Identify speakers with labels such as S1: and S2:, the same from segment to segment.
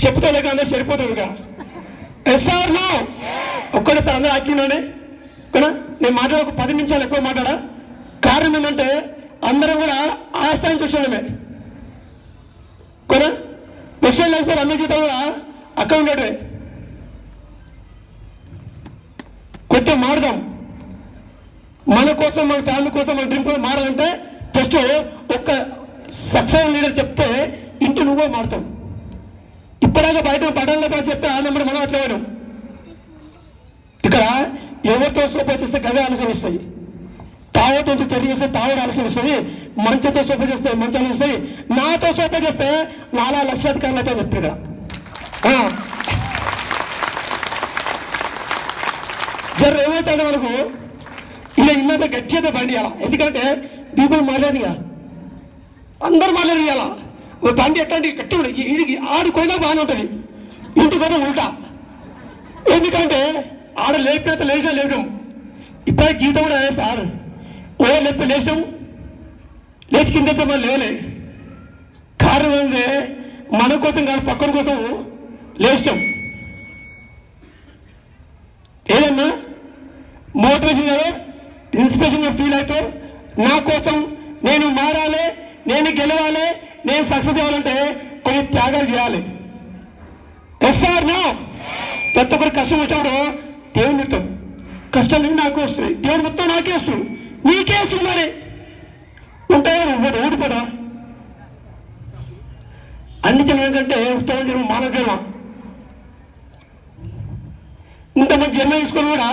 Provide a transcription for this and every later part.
S1: చెప్తా లేక అందరూ సరిపోతుంది ఇక్కడ. ఎస్ఆర్ నో ఒక్కడే సార్ అందరూ ఆక్యున్నానే కదా. నేను మాట్లాడ ఒక 10 నిమిషాలు ఎక్కువ మాట్లాడా. కారణం ఏంటంటే అందరం కూడా ఆ స్థాయిని చూసడమే కదా. విషయం లేకపోతే అందరి జీతం కూడా అక్కడ ఉండేటివే. కొద్దిగా మారుదాం, మన కోసం మన ఫ్యామిలీ కోసం మన డ్రీమ్ కోసం మారాలంటే జస్ట్ ఒక్క సక్సెస్ లీడర్ చెప్తే ఇంటి నువ్వే మారుతావు. ఇప్పటిదాకా బయట పడాలి చెప్తే ఆ నెంబర్ మనం అట్లా పోయినాం. ఇక్కడ ఎవరితో సోపా చేస్తే గవే ఆలోచన వస్తాయి, తావతో చర్య చేస్తే తావడ ఆలోచన వస్తుంది, మంచితో సోపా చేస్తే మంచి ఆలోచన వస్తాయి, నాతో సోపా చేస్తే 4 లక్షాధికారులు అయితే చెప్పారు ఇక్కడ. జర ఏమవుతాడు మనకు ఇలా ఇన్నంత గట్టిగా బండి ఇవ్వాలా. ఎందుకంటే పీపుల్ మాట్లాడిగా అందరూ మాట్లాడియాలా. బండి ఎట్లాంటి గట్టి ఈడికి ఆడు కొయినా బాగానే ఉంటుంది, ఇంటికి పోతే ఉల్టా. ఎందుకంటే ఆడ లేపినంత లేచినా లేపడం. ఇప్పుడే జీవితం కూడా అదే సార్. ఓ లేచినాం, లేచి కింద మనం లేవలే. కారణం ఏంటంటే మన కోసం కాదు పక్కన కోసం లేచినాం. ఏదన్నా మోటివేషన్ కదా, ఇన్స్పిరేషన్గా ఫీల్ అవుతావు. నా కోసం నేను మారాలి, నేను గెలవాలి, నేను సక్సెస్ అవ్వాలంటే కొన్ని త్యాగాలు చేయాలి. Yes or no. ప్రతి ఒక్కరు కష్టం వచ్చినప్పుడు దేవుని తిడతాం, కష్టం నాకు వస్తున్నాయి, దేవుడు మొత్తం నాకే వస్తుంది, నీకే వస్తుంది. మరి ఉంటాయా ఓడిపోదా? అన్ని జన్మ కంటే ఉత్తమ జన్మ మానవ జన్మ. ఇంతమంది జన్మ తీసుకొని కూడా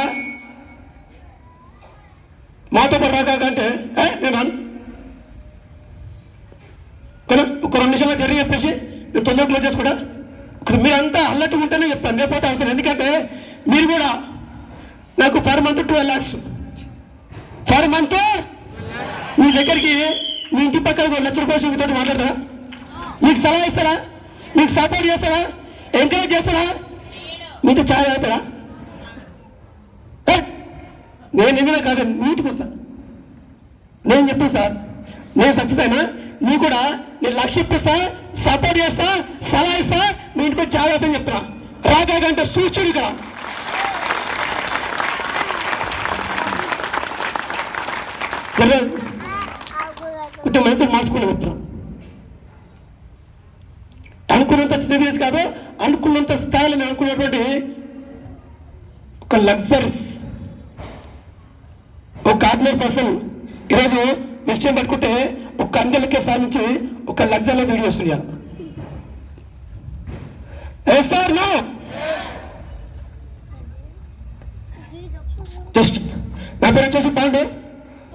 S1: మాతో పాటు రాకంటే నేను కదా ఒక 2 నిమిషాలు జరిగి చెప్పేసి నేను తొందరగా క్లోజ్ చేసుకుంటా. ఒకసారి మీరు అంతా అల్లట్టుగా ఉంటేనే చెప్తాను, లేకపోతే అవసరం. ఎందుకంటే మీరు కూడా నాకు per month 12 lakhs per month. మీ దగ్గరికి మీ ఇంటి పక్కన 1 లక్ష రూపాయలు మీతో మాట్లాడతారా? మీకు సలహా ఇస్తారా? మీకు సపోర్ట్ చేస్తారా? ఎంకరేజ్ చేస్తారా? మీతో ఛాయ్ అవుతారా? నేను ఏమైనా కాదు, నీటికి వస్తా. నేను చెప్పాను సార్, నేను సక్సెస్ అయినా నీ కూడా నేను లక్ష్య ఇప్పిస్తా, సపోర్ట్ చేస్తా, సలహా ఇస్తా, మీ ఇంటికి వచ్చి ఛాయ్ అవుతాను చెప్తున్నా. రాకంటే చూస్తుడు ఇక్కడ. కొంచెం మనసులు మార్చుకుని చెప్తున్నా. అనుకున్నంత చిన్న వయసు కాదు, అనుకున్నంత స్థాయిలో నేను అనుకున్నటువంటి ఒక లగ్జరీస్, ఒక ఆర్డినరీ పర్సన్ ఈరోజు విషయం పట్టుకుంటే ఒక అందరికే సాధించి ఒక లగ్జరీలో వీడియో వస్తున్నాయి. సార్ నో జస్ట్ నా పేరు వచ్చేసి పాండు,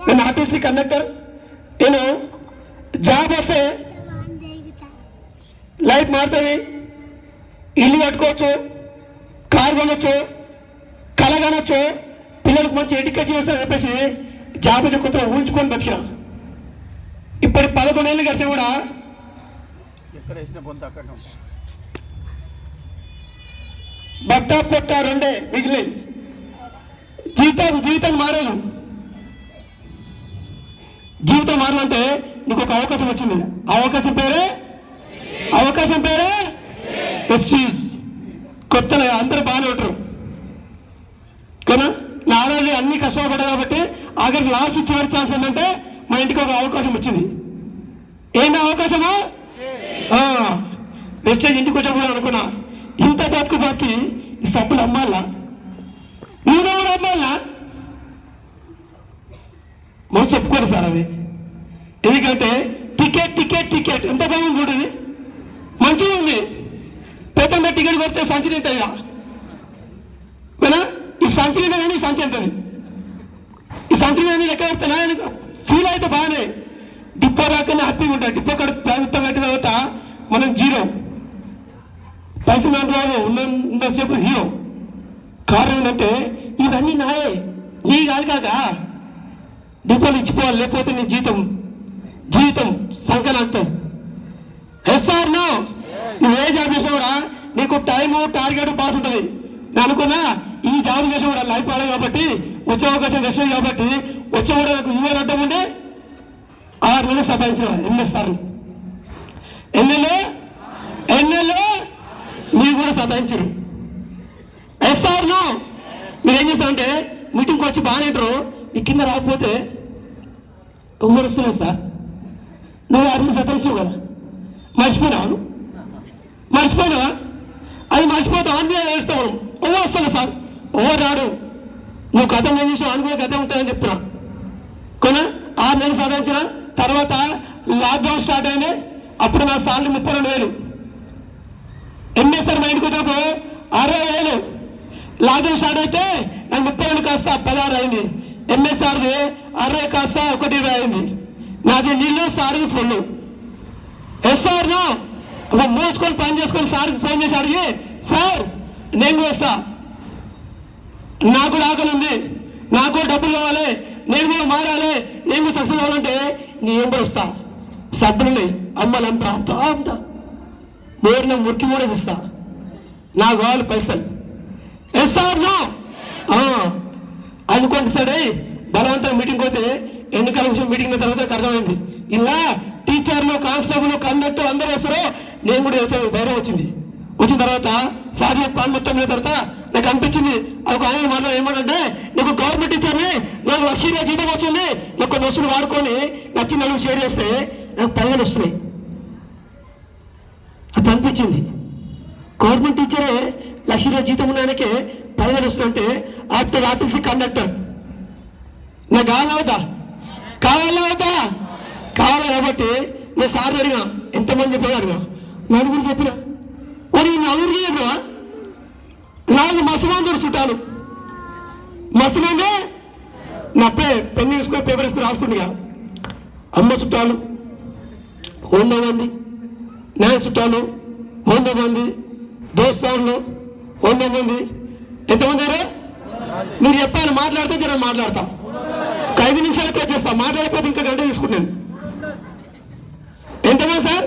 S1: నేను ఆర్టీసీ కండక్టర్. నేను జాబ్ వస్తే లైఫ్ మారుతుంది, ఇల్లు కట్టుకోవచ్చు, కారు కొనవచ్చు, కళ కనొచ్చు, పిల్లలకు మంచి ఎడ్యుకేషన్ వస్తుందని చెప్పేసి జాబ్ కొత్త ఊహించుకొని బతికినా. ఇప్పటి 11 ఏళ్ళు గడిచిన కూడా బట్ట పొట్ట 2 మిగిలి జీవితం మారాలి. జీవితం మారాలంటే నీకు ఒక అవకాశం వచ్చింది. అవకాశం పేరే ప్రెస్టీజ్. కొత్తగా అందరూ బాగానే ఉంటారు కదా. నా ఆరోగ్యం అన్ని కష్టపడ్డా కాబట్టి ఆఖరికి లాస్ట్ చివరి ఛాన్స్ ఏంటంటే మా ఇంటికి ఒక అవకాశం వచ్చింది. ఏంటి అవకాశము? వెస్టేజ్ ఇంటికి వచ్చేప్పుడు అనుకున్నా, ఇంత బతికి ఈ సబ్బులు అమ్మాలా, నూనె కూడా అమ్మాలా? మనసు చెప్పుకోరు సార్ అవి. ఎందుకంటే టికెట్ ఎంత బాగుంది చూడది, మంచిగా ఉంది. పెద్ద టికెట్ కొడితే సంచి నింతదిగా ఈ సంచి నిందా కానీ ఈ సంచి ఎంతది, ఈ సంచి మీద లెక్క పెడితేనా ఫీల్ అయితే బాగానే. డిపో రాకనే హ్యాపీగా ఉంటాయి. డిపో కడ ప్రభుత్వం కట్టిన తర్వాత మనం జీరో, పైసలు రావు, ఉన్నసేపు హీరో. కారణం ఏంటంటే ఇవన్నీ నాయే, నీ కాదు కాక డిపోలు ఇచ్చిపోవాలి, లేకపోతే నీ జీవితం సంకనాంతుంది. SR no. నువ్వు ఏ జాబ్ చేసినా కూడా నీకు టైము టార్గెట్ పాస్ ఉంటుంది. నేను అనుకున్నా ఈ జాబ్ చేసిన కూడా లైఫ్ ఆడాలి కాబట్టి, వచ్చే అవకాశం వస్తుంది కాబట్టి, వచ్చే కూడా నాకు యువ అడ్డం ఉండే 6 నెలలు సంపాదించిన ఎమ్మెల్యేలు సతాయించారు. SR no. మీరు ఏం చేస్తారంటే మీటింగ్కి వచ్చి బాగా వింటారు, మీ కింద రాకపోతే ఉమ్మరుస్తున్నాయి సార్. నువ్వు అన్ని సతాయించావు కదా, మర్చిపోయినావు, మర్చిపోయినావా? అది మర్చిపోతావు, అన్నీ వేస్తావు. ఓవర్ వస్తాను సార్, ఓవర్ రాడు. నువ్వు గతం ఏం చేసావు అనుకునే గతం ఉంటుందని చెప్తున్నా. కొనా 6 నెలలు సాధించిన తర్వాత లాక్డౌన్ స్టార్ట్ అయింది. అప్పుడు నా సాలరీ 32,000. ఎంఎస్ఆర్ మైండ్కి వచ్చినప్పుడు 60,000. లాక్డౌన్ స్టార్ట్ అయితే నాకు 32 కాస్త 16 అయింది. ఎంఎస్ఆర్ది 60 కాస్త 1,20 అయింది. నాది నీళ్ళు, సార్ది ఫుల్. ఎస్ఆర్నా మోసుకొని పని చేసుకొని సార్కి ఫోన్ చేసి అడిగి, సార్ నేను కూడా వస్తా, నాకు కూడా ఆకలి ఉంది, నాకు కూడా డబ్బులు కావాలి, నేను కూడా మారాలి, నేను కూడా సక్సెస్ అవ్వాలంటే నీ ఏం కూడా వస్తా, సబ్బులున్నాయి అమ్మలు అమ్ముతా మోరిన మురికి కూడా ఇస్తా, నాకు కావాలి పైసలు. ఎస్ఆర్నా అనుకోండి సార్. బలవంతంగా మీటింగ్ పోతే ఎన్నికల విషయం మీటింగ్ తర్వాత అర్థమైంది. ఇలా టీచర్లు, కానిస్టేబుల్, కండక్టర్ అందరూ వేస్తారో నేను కూడా ధైర్యం వచ్చింది. వచ్చిన తర్వాత సార్ పాలు మొత్తం మీద తర్వాత నాకు అనిపించింది, ఒక ఆయన మాట్లాడి ఏమంటే, నీకు గవర్నమెంట్ టీచర్ని నాకు 1,00,000 జీతం వస్తుంది, నాకు కొన్ని వస్తువులు వాడుకొని నచ్చిన నలుగురు షేర్ చేస్తే నాకు 10,000 వస్తున్నాయి. అది అనిపించింది. గవర్నమెంట్ టీచరే 1,00,000 జీతం ఉన్నాయనకే 10,000 వస్తుందంటే ఆఫ్టర్ ఆర్టీసీ కండక్టర్ నాకు కావాలా అవుతా కావాలా కాబట్టి నేను సార్ అడిగా, ఎంతమంది చెప్పినా అడిగా, నలుగురు చెప్పిన. మరి నలుగురికి చెప్పినా నాకు మసమందుడు చుట్టాలు, మసమందే నా పెన్ను తీసుకొని పేపర్ వేసుకొని రాసుకుంటుగా. అమ్మ చుట్టాలు 100 మంది, నాయ చుట్టాలు 100 మంది, దోస్తాన్లు 100 మంది. ఎంతమంది అయ్యారు? మీరు చెప్పాలి, మాట్లాడితే జర మాట్లాడతా. ఒక 5 నిమిషాలు క్లోజ్ చేస్తా, మాట్లాడకపోతే ఇంకా గంట తీసుకుంటాను. ఎంతమంది సార్?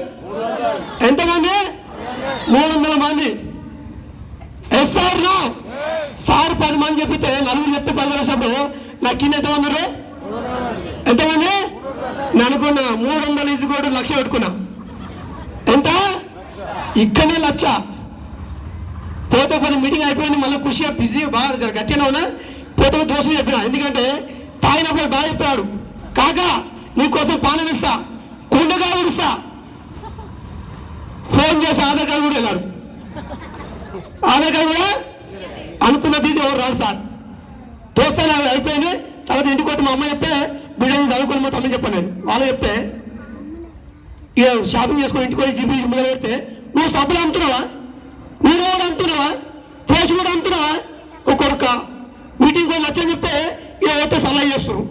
S1: ఎంతమంది? 300 మంది. SR no. సార్ 10 మంది చెప్పితే నలుగురు చెప్తే 10 వచ్చినప్పుడు నాకు కింద ఎంతమంది ఉన్నారు? ఎంతమంది? నేను అనుకున్నా 300 ఈజీ కూడా 1,00,000 పెట్టుకున్నా. ఎంత? ఇక్కడనే 1,00,000. పోతే మీటింగ్ అయిపోయింది, మళ్ళీ ఖుషిగా బిజీ బాగా గట్టిగా ఉన్నా. పోతే దోస్తులు చెప్పిన, ఎందుకంటే తాగినప్పుడు బాగా చెప్పాడు, కాకా నీకోసం పాలన ఇస్తా, కుండగా ఉడిస్తా. ఫోన్ చేసి ఆధార్ కార్డు కూడా వెళ్ళాడు. ఆధార్ కార్డు కూడా అనుకున్న తీసి ఎవరు రాదు సార్. దోస్తాలు అయిపోయింది. తర్వాత ఇంటికి పోతే మా అమ్మ చెప్తే, బిడ్డని చదువుకొని మా తమ్ముని చెప్పాను నేను. వాళ్ళు చెప్తే ఇక షాపింగ్ చేసుకొని ఇంటికి పోయి జీపీ ముందు పెడితే, నువ్వు సబ్బులు అమ్ముతున్నావా, నువ్వు కూడా అమ్ముతున్నావా, పోషు కూడా అమ్ముతున్నావా, ఒక్కొక్క మీటింగ్ పోయి వచ్చని చెప్తే ఇక పోతే సలహా చేస్తారు.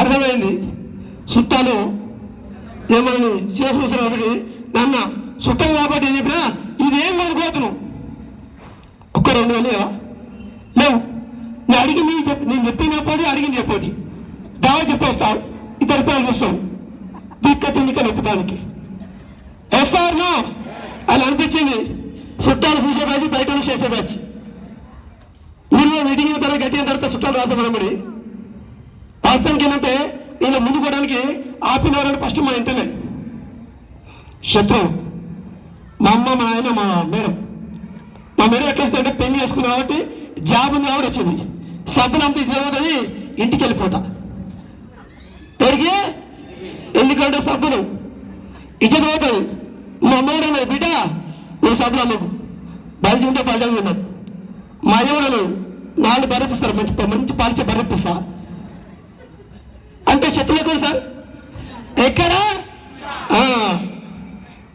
S1: అర్థమైంది. చుట్టాలు ఏమని చేసుకొస్తారు కాబట్టి, నాన్న చుట్టం కాబట్టి ఏం చెప్పినా ఇదేం కొనుక్కోతున్నావు, ఒక్క 2,000 లేవా? లేవు. నేను అడిగి నేను చెప్పింది చెప్పోది, అడిగింది చెప్పోది, దావా చెప్పేస్తావు, 2 రూపాయలు వస్తావు దిక్క తిన్నిక నొప్పుతానికి. ఎస్ఆర్ నో అని అనిపించింది. చుట్టాలు చూసే బ్యాచ్, బయట చేసే బ్యాచ్. ఊళ్ళో మీటింగ్ తర్వాత గట్టిన తర్వాత చుట్టాలు రాసామనబడి వాస్తవానికి ఏంటంటే నేను ముందు పోవడానికి ఆపినవారని ఫస్ట్ మా ఇంటనే శత్రువు. మా అమ్మ, మా ఆయన, మా మేడం. మా మేడం ఎట్లా వస్తుందంటే పెళ్లి చేసుకున్నా కాబట్టి జాబ్ ఉంది కాబట్టి వచ్చింది. సబ్బులు అంతా ఇట్లా పోతుంది, ఇంటికి వెళ్ళిపోతా. పెరిగి ఎందుకంటే సబ్బులు ఇచ్చేది పోతుంది. మా అమ్మ కూడా అన్నది, బిడ్డ నువ్వు సబ్బులు అమ్మకు, బయలు ఉంటే బయలు ఉన్నాను. మా అయ్య కూడా 4 బర్రెపిస్తారు, మంచి పాలిచ్చే బర్రెపిస్తా అంటే శత్రువు ఎక్కడ సార్? ఎక్కడ?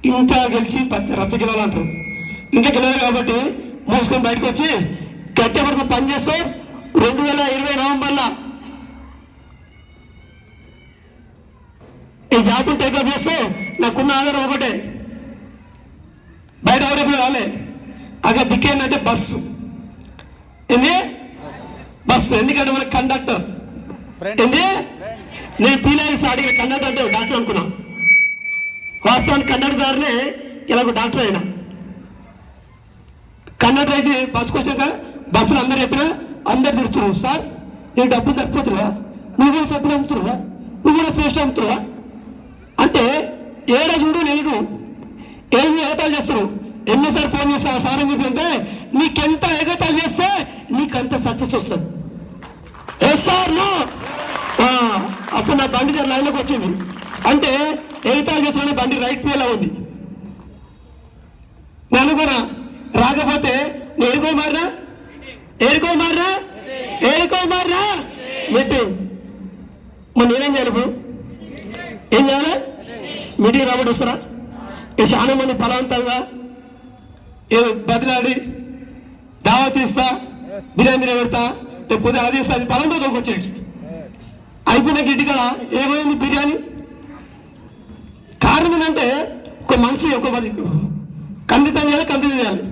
S1: ఇంట్లో గెలిచి రచ్చ గెలవాలంటారు. ఇంట్లో గెలవాలి కాబట్టి మూసుకొని బయటకు వచ్చి గట్టి వరకు పని చేస్తూ 2020 నవంబర్లో ఈ జాబ్ని టేకప్ చేస్తూ నాకున్న ఆధారం ఒకటే, బయట ఎవరైపు రాలే. అక్కడ దిక్కేందంటే బస్సు. ఏంది? బస్సు. ఎందుకంటే మన కండక్టర్ ఏంది? నేను పీలైన్స్ అడిగిన కండక్టర్ అంటే డాక్టర్ అనుకున్నా. వాస్తవానికి కండక్టర్ దారినే ఇలా డాక్టర్ అయినా. కండక్టర్ వేసి బస్సుకు వచ్చాక బస్సులు అందరు చెప్పినా అందరు తిరుగుతున్నావు, సార్ నీకు డబ్బులు సరిపోతున్నావా, నువ్వు కూడా సబ్బులు అమ్ముతున్నావా, నువ్వు కూడా పేస్ట్ అమ్ముతున్నావా అంటే ఏడా చూడు నేను ఏమి ఎగతాలు చేస్తున్నావు? ఎన్నిసార్లు ఫోన్ చేస్తా సార్ అని చెప్పి నీకెంత ఎగతాలు చేస్తే నీకంత సక్సెస్ వస్తుంది. Yes or no. అప్పుడు నా బండి జర లైన్లోకి వచ్చింది. అంటే ఎగతాలు చేస్తున్నా బండి రైట్ వేలా ఉంది. నేను అనుకున్నా రాకపోతే నేను ఏడుకోయి మారినా మీటింగ్. మరి నేనేం చేయాలి ఇప్పుడు? ఏం చేయాలి? మీటింగ్ రాబట్టి వస్తారా? ఇక చాలా మంది బలవంతంగా ఏదో బదిలాడి దావా తీస్తా, బిర్యానీ పెడతా, లేకపోతే అది ఇస్తా, అది బలంతో తోకొచ్చేటి అయిపోయిన గిడ్డి కదా ఏమైంది బిర్యానీ. కారణం ఏంటంటే ఒక మనిషి కందితం చేయాలి.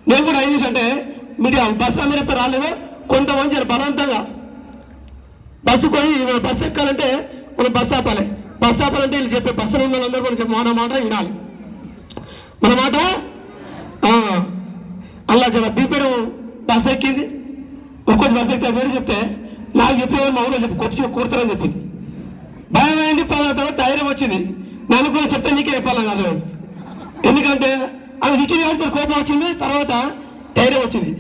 S1: నేను కూడా ఏం చేసి అంటే మీరు బస్సు అందరూ ఎప్పుడు రాలేదు, కొంతమంది బలవంతంగా బస్సు పోయి బస్సు ఎక్కాలంటే మనం బస్సు ఆపాలంటే వీళ్ళు చెప్పే బస్సులో ఉన్న వాళ్ళందరూ కూడా చెప్పి మన మాట వినాలి. మన మాట అలా జర బీపీడం బస్సు ఎక్కింది. ఒక్కొక్క బస్సు ఎక్కితే పేరు చెప్తే నాకు చెప్పేవాళ్ళు మా ఊళ్ళో చెప్పి కొడతారని చెప్పింది. భయం అయింది. తర్వాత ధైర్యం వచ్చింది. నన్ను కూడా చెప్తే నీకే చెప్పాలని అర్థమైంది. ఎందుకంటే అది రిటర్న్ కావాల్సిన కోపం వచ్చింది. తర్వాత ధైర్యం వచ్చింది.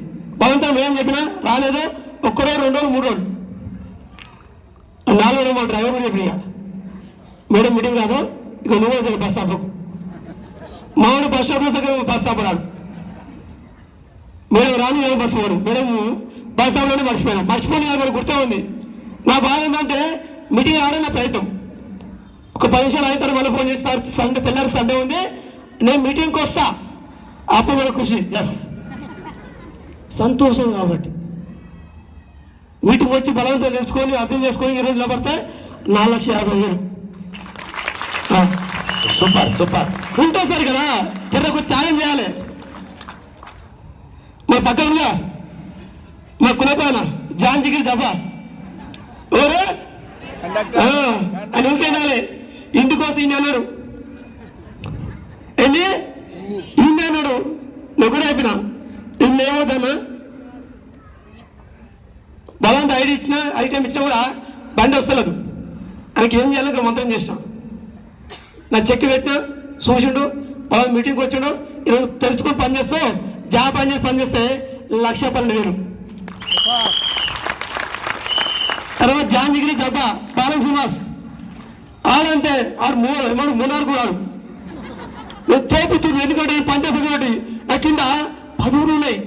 S1: బలంతో ఏం చెప్పినా రాలేదు. 1 రోజు 2 రోజులు 3 రోజులు 4 రోజులు మా డ్రైవర్ కూడా చెప్పిన మేడం మీటింగ్ రాదు, ఇక నువ్వు సరే బస్ ఆపకు. మావాడు బస్ స్టాప్లో సగం బస్ ఆపరాడు. మేడం రాని ఏమో బస్సు పోడు. మేడం బస్ స్టాప్లోనే మర్చిపోయినా కాదు గుర్తే ఉంది. నా బాధ ఏంటంటే మీటింగ్ రావడం నా ప్రయత్నం. ఒక 10 నిమిషాలు అయిన తర్వాత మళ్ళీ ఫోన్ చేస్తారు. తెల్లారి సండే ఉంది, నేను మీటింగ్కి వస్తా. అప్పుడు కూడా ఖుషి, ఎస్ సంతోషం. కాబట్టి మీటింగ్ వచ్చి బలవంతం తెలుసుకొని అర్థం చేసుకొని ఈరోజు నిలబడితే 4,50,000. సూపర్ ఉంటే సరి కదా. తెరకు త్యాగం చేయాలి. మా పక్కనగా మా కులపాన జాంజిగిరి జబా ఓరే అని ఇంకేనాలి. ఇంటికోసం ఇన్ని అన్నాడు. ఏంది ఇన్ని అన్నాడు. నువ్వు కూడా అయిపోయినా ఇన్నేమవుతానా బలవంత ఐటమ్ ఇచ్చినా కూడా బండి వస్తలేదు. ఆయనకి ఏం చేయాలో ఇక్కడ మంత్రం చేసిన. నా చెక్ పెట్టినా చూసిండు. బలవంత మీటింగ్కి వచ్చిండు. ఈరోజు తెలుసుకొని పనిచేస్తూ పనిచేస్తే 1,12,000. తర్వాత జాంజిగిరి జబ్బా బాలం శ్రీనివాస్ ఆడంతే మూనారు కూడా నేను తోపుతున్నా. ఎందుకంటే నేను పనిచేస్తాను కాబట్టి నా కింద 10 ఊళ్ళు ఉన్నాయి.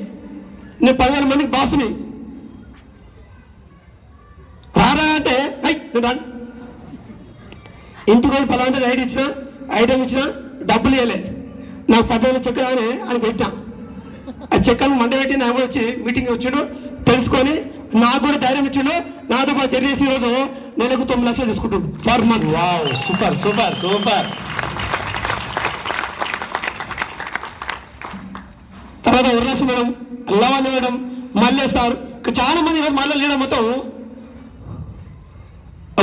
S1: నేను 10,000 మందికి బాసుని. రారా అంటే నేను ఇంటికి పోయి పలాంటి ఐటమ్ ఇచ్చిన డబ్బులు ఇవ్వలే. నాకు 10,000 చెక్ రాని అని పెట్టా. ఆ చెక్కను మండ పెట్టి నా కూడా వచ్చి మీటింగ్ వచ్చిండు. తెలుసుకొని నాకు కూడా ధైర్యం ఇచ్చిండు. నాతో పాటు చర్యేసి ఈరోజు నెలకు 9 లక్షలు తీసుకుంటుండు ఫర్ మంత్. సూపర్. తర్వాత వరలక్ష్మి మేడం, లవాణి మేడం, మల్లె సార్, ఇక్కడ చాలా మంది ఈరోజు మళ్ళీ లేడం మొత్తం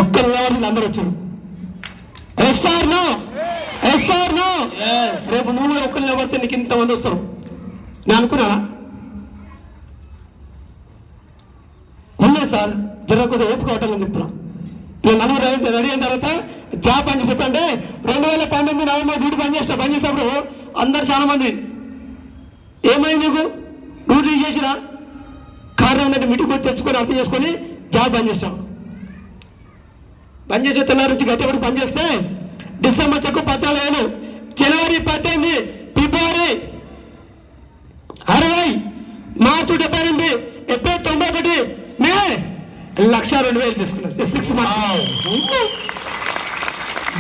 S1: ఒక్కరు నిలబడి అందరూ వచ్చారు. Yes or no. రేపు నువ్వు కూడా ఒక్కరు నిలబడితే నీకు ఇంతమంది వస్తారు. నేను అనుకున్నానా? ఉన్నాయి సార్, జర కొద్దిగా ఓపిక పట్టాలని చెప్తున్నా. ఇలా 4 రెడీ అయిన తర్వాత జాబ్ పని చేసి చెప్పంటే 2019 నవంబర్ డ్యూటీ పనిచేసినప్పుడు అందరు చాలా మంది ఏమైంది నీకు డ్యూటీ చేసినా కారణం ఏంటంటే మీటింగ్ వచ్చి తెచ్చుకొని అర్థం చేసుకొని జాబ్ బంద్ చేసాం. బంద్ చేసే తెల్లారి నుంచి గట్టిపడి పనిచేస్తే డిసెంబర్ చెక్కు 14,000, జనవరి 18, ఫిబ్రవరి 60, మార్చి 78, ఏప్రిల్ 91, మే 1,02,000 తీసుకున్నా. 6 మంత్స్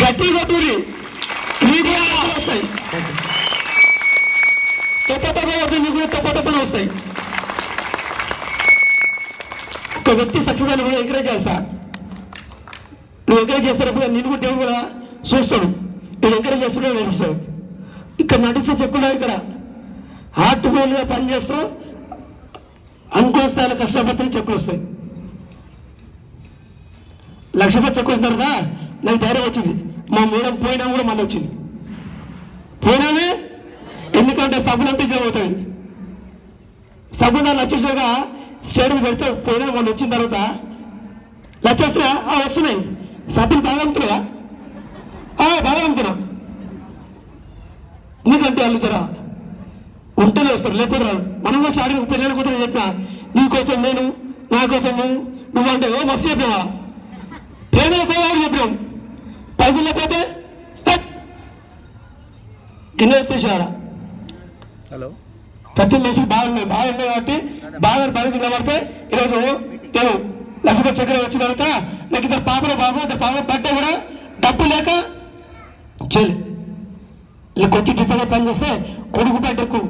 S1: గట్టి కొట్టూరి మీకు వస్తాయి. తప్ప మీకు కూడా తప్పనే వస్తాయి. ఒక వ్యక్తి సక్సెస్ అని కూడా ఎంకరేజ్ చేస్తా. నువ్వు ఎంకరేజ్ చేస్తున్నప్పుడు నేను కూడా దేవుడు కూడా చూస్తాడు. నేను ఎంకరేజ్ చేస్తున్నా నడుస్తాడు. ఇక్కడ నడిస్తే చెక్కున్నావు. ఇక్కడ హార్ట్ఫుల్గా పనిచేస్తూ అనుకున్న స్థాయిలో కష్టపడితే చెక్కులు వస్తాయి. 1,00,000 రూపాయలు చెక్కు వచ్చిన తర్వాత నాకు ధైర్యం వచ్చింది. మా మేడం పోయినా కూడా మళ్ళీ వచ్చింది. పోయినామే ఎందుకంటే సబ్బులంతా ఇజం అవుతుంది. సబ్బులు 1,00,000 వచ్చాక స్టేట్కి పెడితే పోయినా మళ్ళీ వచ్చిన తర్వాత 1,00,000 వస్తున్నాయి. సబ్బులు బాగా అమ్ముతున్నావా? బాగా అమ్ముతున్నా. నీ వాళ్ళు జరా ఉంటేనే వస్తారు, లేకపోతే రాదు. మనం కూడా స్టార్టింగ్ పిల్లల కూతురు చెప్పిన నీకోసం నేను, నా కోసం నువ్వు అంటే మస్తు చెప్పినావా, ప్రేమలో పోవాడు చెప్పినాం, పైసలు లేకపోతే గిన్నె ఎత్తేసారా.
S2: హలో,
S1: ప్రతి మనిషికి బాగున్నాయి కాబట్టి బాగా పరిస్థితి నిలబడితే ఈరోజు నేను లక్ష్మీ చక్రం వచ్చిన తర్వాత నాకు ఇద్దరు పాప బట్టే కూడా డబ్బు లేక చేయలే. ఇలా కొచ్చి డిసెంబర్ పని చేస్తే కొడుకు బట్టకు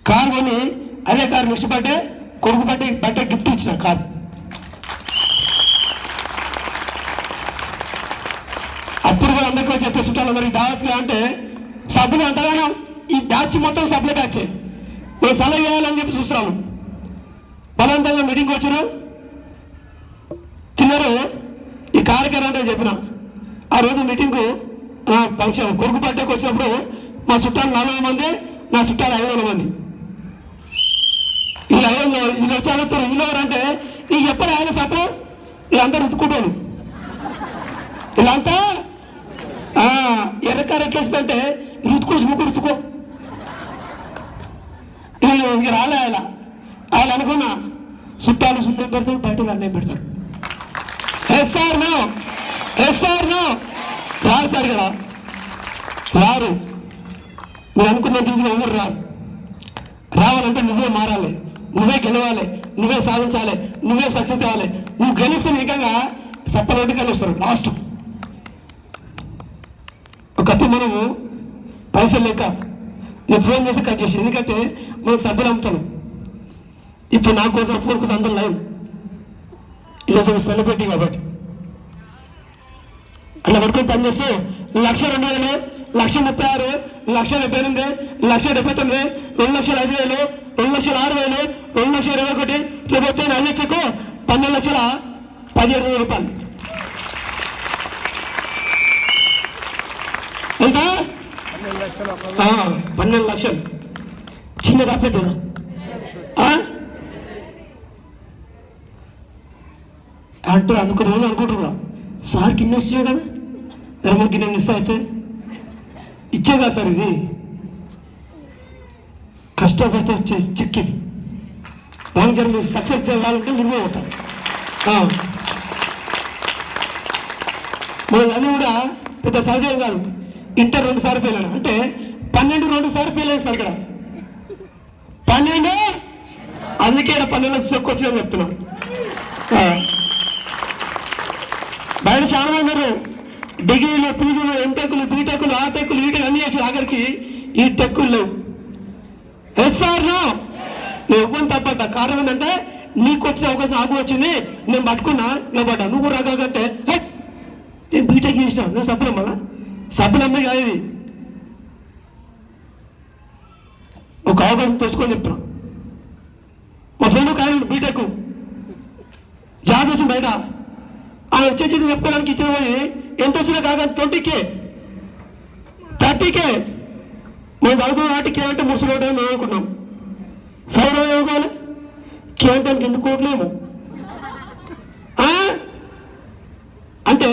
S1: కారు కొని అదే కారు నెక్స్ట్ బట్టే కొడుకు బట్టే గిఫ్ట్ ఇచ్చిన కారు. అప్పుడు కూడా అందరికీ చెప్పే చుట్టాలు అందరికి దావత్గా అంటే సభ్యులు అంతగానో ఈ బ్యాచ్ మొత్తం సభ్యుల బ్యాచే నేను సలహా చేయాలని చెప్పి చూస్తున్నాను. బలవంతంగా మీటింగ్కి వచ్చారు, తిన్నారు. ఈ కార్యక్రమం అంటే చెప్పిన ఆ రోజు మీటింగ్కు నా ఫంక్షన్ కొడుకు బర్త్డేకి వచ్చినప్పుడు మా చుట్టాలు 400 మంది, నా చుట్టాలు 500 మంది. వీళ్ళు 500 వీళ్ళు వచ్చి అడుగుతారు వీళ్ళు ఎవరంటే నీకు చెప్పరు ఆయన సప్పు వీళ్ళంతా రుతుకుంటాను. వీళ్ళంతా ఎర్రకారు ఎట్లా వస్తుందంటే రుతుకో రుతుకో వీళ్ళు ఇంక రాలే ఆయన అనుకున్నా చుట్టాలు సున్నం పెడతారు, బయట అన్నం పెడతారు. ఎస్ఆర్ నో రారు సార్ కదా రారు. మీరు అనుకున్న తీసుకుని ఎవరు రావాలంటే నువ్వే మారాలి, నువ్వే గెలవాలి, నువ్వే సాధించాలి, నువ్వే సక్సెస్ అవ్వాలి. నువ్వు గెలిస్తే నిజంగా సప్పరోడ్డుగా వస్తారు. లాస్ట్ ఒకప్పుడు మనము పైసలు లేక నేను ఫోన్ చేసి కట్ చేసి, ఎందుకంటే మనం సభ్యులు అమ్ముతాను. ఇప్పుడు నా కోసం ఫోన్ కోసం అందరం లేవు. ఈరోజు సెలబ్రిటీ కాబట్టి అట్లా పట్టుకొని పనిచేస్తూ 1,02,000, 1,36,000, 1,78,000, 1,79,000, 2,05,000, 2,06,000, 2,21,000 ఇట్లా పోతే 4,00,000కు 12,17,000 రూపాయలు. ఎంత? 12 లక్షలు. చిన్న రాపెట్టేదా అంటే అనుకుంటున్నా సార్ గిన్నె వస్తున్నాయి కదా, ధర్మ గిన్నె ఇస్తా అయితే ఇచ్చే కదా సార్. ఇది కష్టపడితే వచ్చే చెక్ ఇది. దానికి జర మీరు సక్సెస్ చేయాలంటే మీరు అవుతారు. మన అన్నీ కూడా పెద్ద సహజం కాదు. ఇంటర్ 2 సార్లు ఫెయిల్ అయినా అంటే 12 2 సార్లు ఫెయిల్ అయ్యింది సార్. ఇక్కడ 12 అందుకే 12 లక్షలు చెక్ వచ్చిందని చెప్తున్నాను. బయట చాలా మంది ఉన్నారు, డిగ్రీలు, పీజీలు, ఎంటెక్లు, బీటెక్లు, ఆటెక్లు, ఈటెక్ అన్ని చేసి ఆఖరికి ఈ టెక్కులు లేవు. ఎస్ఆర్ నో నువ్వు ఇవ్వని తప్పట. కారణం ఏంటంటే నీకు వచ్చిన అవకాశం నాకు వచ్చింది, నేను పట్టుకున్నా నిలబడ్డా. నువ్వు కూడా రాకంటే నేను బీటెక్ చేసిన నేను సభ్యులం మళ్ళా సభ్యులమ్మే కాదు. ఇది ఒక అవకాశం తెచ్చుకొని చెప్తున్నా. మా ఫ్రెండ్ కాదు బీటెక్ జాబ్ వేసి బయట ఆయన వచ్చేది చెప్పుకోవడానికి ఇచ్చిన పోయి ఎంత వచ్చినా కాక 20K 30K మేము చదువుకున్న వాటి కే అంటే ముసలి మేము అనుకున్నాం. సౌరవ్ ఏమనుకోవాలి కే అంటే ఎన్ని కోట్లేమో అంటే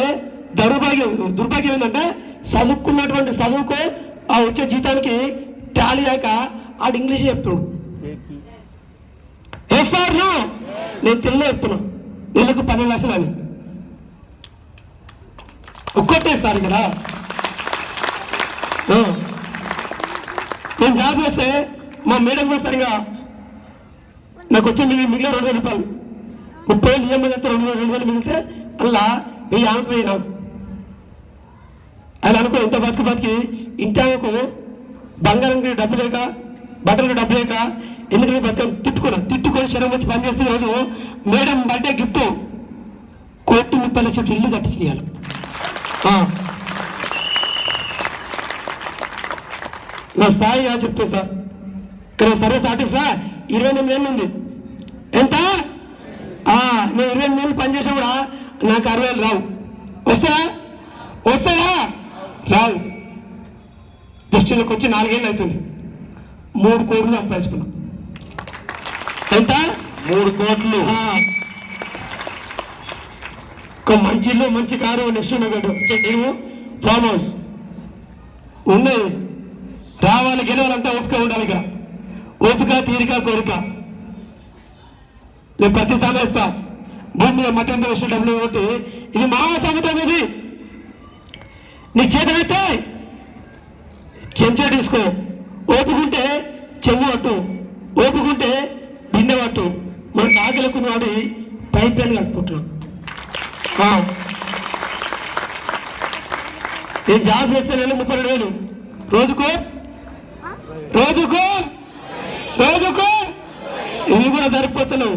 S1: దుర్భాగ్యం ఏంటంటే చదువుకున్నటువంటి చదువుకు ఆ వచ్చే జీతానికి టాలీ అయ్యాక ఆడు ఇంగ్లీష్ చెప్తున్నాడు. ఎస్ఆర్ నో నేను తెలుగులో చెప్తున్నా. నెలకు 12 లక్షలు అని ఒక్కటేస్తారు ఇక్కడ. నేను జాబ్ చేస్తే మా మేడం కూడా సరిగా నాకు వచ్చే మిగిలిన 2,000 రూపాయలు 30,000 ఈఎంఐ కడితే 2,000 మిగిలితే అలా 1000 ఆమె నాకు. అలా అనుకో ఎంత బతికి ఇంటాకు బంగారంకి డబ్బు లేక బట్టలకు డబ్బు లేక ఎందుకంటే తిట్టుకొని శరం వచ్చి పనిచేస్తే ఈరోజు మేడం బర్త్డే గిఫ్ట్ 1,30,00,000 ఇల్లు కట్టించినారు. నా స్థాయిగా చెప్తే సార్ ఇక్కడ సర్వీస్ ఆర్టిస్ట్లా 28 ఏళ్ళు ఉంది. ఎంత? నేను 28 ఏళ్ళు పనిచేసినా కూడా నాకు 60,000 రావు. వస్తాయా? రావు. జస్ట్ వీళ్ళకి వచ్చి 4 ఏళ్ళు అవుతుంది. 3 కోట్లు సంపాదించుకున్నాం. ఎంత?
S2: 3 కోట్లు.
S1: ఒక మంచి ఇల్లు, మంచి కారు, నెక్స్ట్ నేను ఫామ్ హౌస్ ఉన్నాయి. రావాలి గెలవాలంటే ఓపిక ఉండాలి. ఇక్కడ ఓపిక, తీరిక, కోరిక. నేను ప్రతి స్థానం చెప్తా, భూమి మీద మట్టి అంతా వేసిన డబ్బులు ఒకటి, ఇది మహాసముద్రం. ఇది నీ చేతనైతే చెంచా తీసుకో, ఓపుకుంటే చెమ్ము పట్టు, ఓపుకుంటే బిందె పట్టు. మనం కాగలకున్న వాడి పైప్ లైన్ కలుపుకుంటున్నాం. నేను జాబ్ చేస్తే 32,000 రోజుకో రోజుకో రోజుకో ఇల్లు కూడా సరిపోతున్నావు.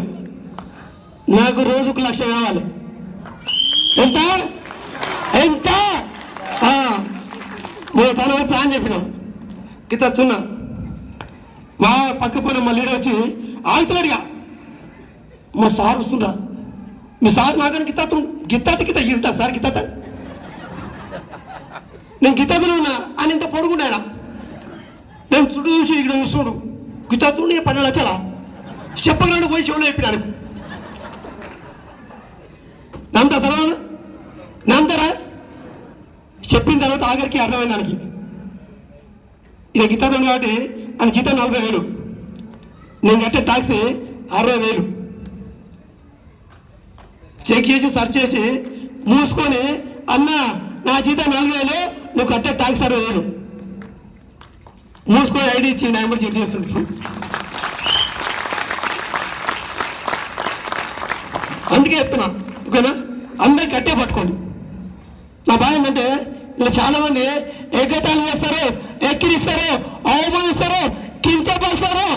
S1: నాకు రోజుకు 1,00,000 కావాలి. ఎంత ఎంత మూడు తల ప్లాన్ చెప్పినాం. గిత చున్నా మా పక్క పోయిన మా లీడర్ వచ్చి ఆగుతున్నాడుగా, మా సార్ వస్తుండ్రా, మీ సార్ నాకని గిత్తాత ఉంటా సార్ గిత్తాత, నేను గిత్తాతలో ఉన్నా అని ఇంత పొడుగుండా. నేను చుట్టూ చూసి ఇక్కడ చూస్తున్నాడు, గిత్తాతుండే 12 లక్షలా చెప్పగలను పోయి చెవులో చెప్పినాడు. నమ్ముతా సరే నమ్ముతారా? చెప్పిన తర్వాత ఆఖరికి అర్థమైంది దానికి. ఇలా గిత్తాతుంది కాబట్టి ఆయన జీతం 40,000, నేను కట్టే ట్యాక్స్ 60,000. చెక్ చేసి సర్చ్ చేసి మూసుకొని, అన్న నా జీతం 40,000, నువ్వు కట్టే ట్యాక్స్ 60,000 మూసుకొని ఐడి ఇచ్చి నా కూడా చెక్ చేస్తుంటారు. అందుకే చెప్తున్నా, ఓకేనా? అందరు కట్టే పట్టుకోండి. నా బాధ ఏంటంటే ఇలా చాలా మంది ఎగటాలు చేస్తారు, ఎక్కిరిస్తారు, అవమానిస్తారు, కించపరుస్తారు.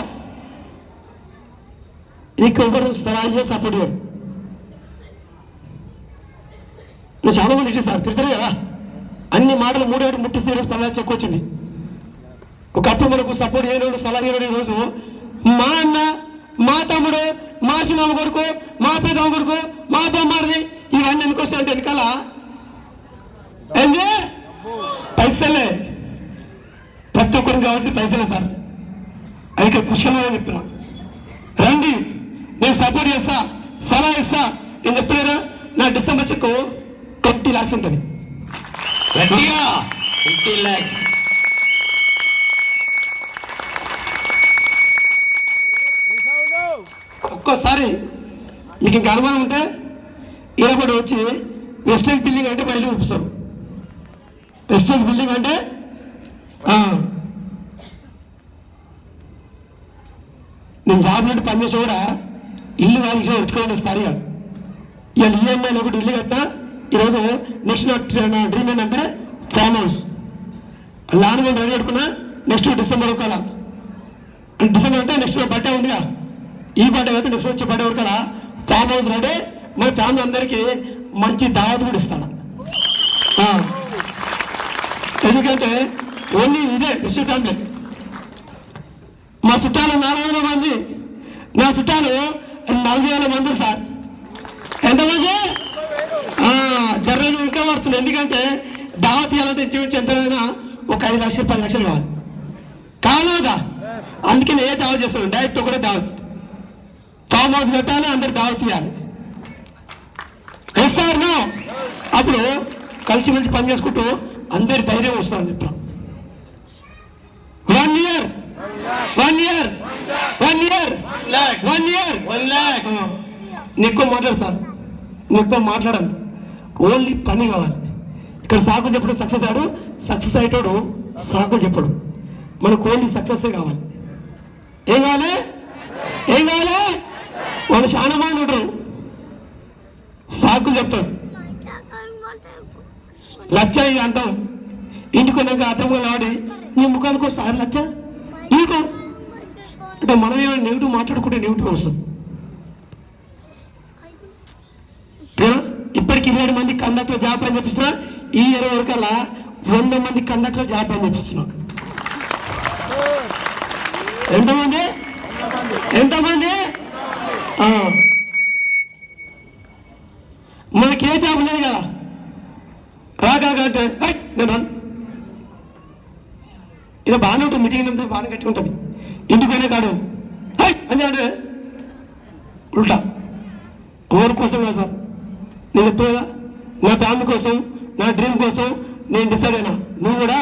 S1: నీకు ఎవరు సరాజు సపోర్ట్ చేయరు. నువ్వు చాలా మంది ఇటు సార్ తిడతారు కదా, అన్ని మాటలు 3 ఏడు ముట్టి సీరియస్ పనులు చెక్కొచ్చింది. ఒకప్పుడు మనకు సపోర్ట్ చేయడం సలహా చేయడం, ఈరోజు మా అన్న, మా తమ్ముడు, మా చిన్నమ్మ కొడుకు, మా పెద్దమ్మ కొడుకు, మా బొమ్మారిది, ఇవన్నీ ఎందుకు వస్తాయంటే వెనకాల ఏంది పైసలే. ప్రతి ఒక్కరికి కావాల్సిన పైసలే సార్. అయితే పుష్కలంగా చెప్తున్నా, రండి నేను సపోర్ట్ చేస్తా, సలహా ఇస్తా. నేను చెప్పలేదా, నా డిసెంబర్ చెక్ 20 lakhs ఉంటుంది.
S2: 50 lakhs.
S1: ఒక్కోసారి మీకు ఇంకా అనుమానం ఉంటే ఈరపడి వచ్చి వెస్టేజ్ బిల్డింగ్ అంటే బయట చూపిస్తారు. వెస్టేజ్ బిల్డింగ్ అంటే నేను జాబ్ నుండి పనిచేసి కూడా ఇల్లు వాళ్ళు ఇక్కడ పెట్టుకోండి స్థాయి కాదు. ఇవాళ ఈఎంఐలో ఒకటి ఇల్లు కట్టినా, ఈరోజు నెక్స్ట్ నా డ్రీమ్ ఏంటంటే ఫామ్ హౌస్. లాన్ కూడా రెడీ పెట్టుకున్నా. నెక్స్ట్ డిసెంబర్ ఒకలా, డిసెంబర్ అంటే నెక్స్ట్ బర్త్డే ఉందిగా, ఈ బర్త్డే అయితే నెక్స్ట్ వచ్చే బర్త్డే వరకలా ఫామ్ హౌస్ రెడీ. మన ఫ్యామిలీ అందరికీ మంచి దావత్ కూడా ఇస్తాడు. ఎందుకంటే ఓన్లీ ఇదే బెస్ట్ ఫ్యామిలీ. మా చుట్టాలు 400 మంది, నా చుట్టాలు 40,000 మంది సార్. ఎంతమంది? జర్రలు ఇంకా పడుతుంది. ఎందుకంటే దావత్ ఇవ్వాలంటే ఇంచుమించు ఎంతైనా ఒక 5 లక్షలు 10 లక్షలు కావాలి కావాలా. అందుకని ఏ దావత్ చేస్తాను, డైరెక్ట్ ఒకటే దావత్. ఫామ్ హౌస్ పెట్టాలి, అందరు దావత్ ఇవ్వాలి. Yes or no. అప్పుడు కలిసిమెలిసి పని చేసుకుంటూ అందరి ధైర్యం వస్తుంది. చెప్తాం 1 year 1 year 1 year 1 year
S2: 1 lakh.
S1: ఎక్కువ మాట్లాడు సార్, ఎక్కువ మాట్లాడను. ఓన్లీ పని కావాలి. ఇక్కడ సాకులు చెప్పడం సక్సెస్ ఆడు, సక్సెస్ అయ్యేటోడు సాకులు చెప్పడు. మనకు ఓన్లీ సక్సెస్ కావాలి. ఏం కావాలి? ఏం కావాలి? వాళ్ళు చాలా మంది ఉంటారు, సాకులు చెప్తాడు. 1,00,000 అంటాం, ఇంటికి వెళ్ళాక అర్థంగా ఆడి నీ ముఖానికి వస్తారు 1,00,000 నీకు అంటే మనం ఏమైనా నెగిటివ్ మాట్లాడుకుంటే నెగిటివ్ వస్తుంది. ఇప్పటికి 20 మంది కండక్టర్ జాబ్ అని చెప్పిస్తున్నా. ఈ 20 వరకల్లా 100 మంది కండక్టర్ జాబ్ అని చెప్పిస్తున్నాడు. ఎంతమంది? ఎంతమంది? మనకి ఏ జాబ్ లేదు కదా. రాకంటే నేను ఇలా బాగానే ఉంటుంది, మీటింగ్ అంతా బాగానే గట్టి ఉంటుంది. ఇంటికి పోయినా కాడు అని అంటే ఉల్టా. ఎవరి కోసం కదా సార్, నేను ఎప్పుడైనా నా ఫ్యామిలీ కోసం, నా డ్రీమ్ కోసం నేను డిసైడ్ అయినా. నువ్వు కూడా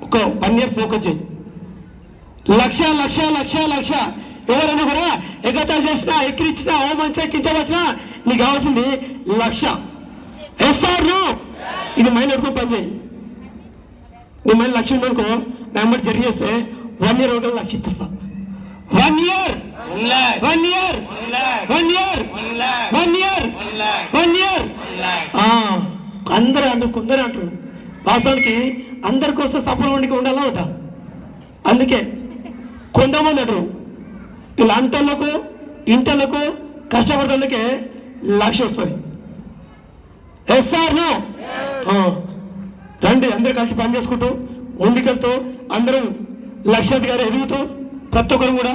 S1: ఒక 1 year ఫోకస్ చేయి. లక్ష లక్ష లక్ష లక్ష ఎవరైనా కూడా ఎగతాలు చేసినా ఎక్కిరించినా అవమానించినా కించవచ్చినా నీకు కావాల్సింది లక్ష. Yes or no? ఇది మైండ్ పెట్టుకో పని చేయి. నీ మైండ్ లక్ష ఉందనుకో నా అమ్మటి జరిగేస్తే 1 year ఒకరు లక్ష ఇప్పిస్తా. 1 year 1 year 1 year 1 year 1 year. అందరూ అంటారు, కొందరు అంటారు. వాస్తవానికి అందరి కోసం సఫలం ఉండి ఉండాలా అవుతా. అందుకే కొంతమంది అంటారు ఇలా అంటోళ్ళకు ఇంటోళ్ళకు కష్టపడుతుందుకే లక్ష వస్తుంది. Yes or no? రండి అందరూ కలిసి పని చేసుకుంటూ ముందుకెళ్తూ అందరూ లక్షాధికారి ఎదుగుతూ ప్రతి ఒక్కరు కూడా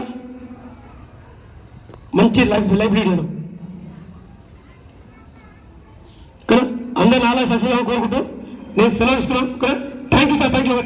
S1: మంచి లైఫ్ లీడ్ కదా. అందరూ నాలా సక్సెస్ కోరుకుంటూ నేను సెలవు ఇస్తున్నాను కదా. Thank you sir, thank you.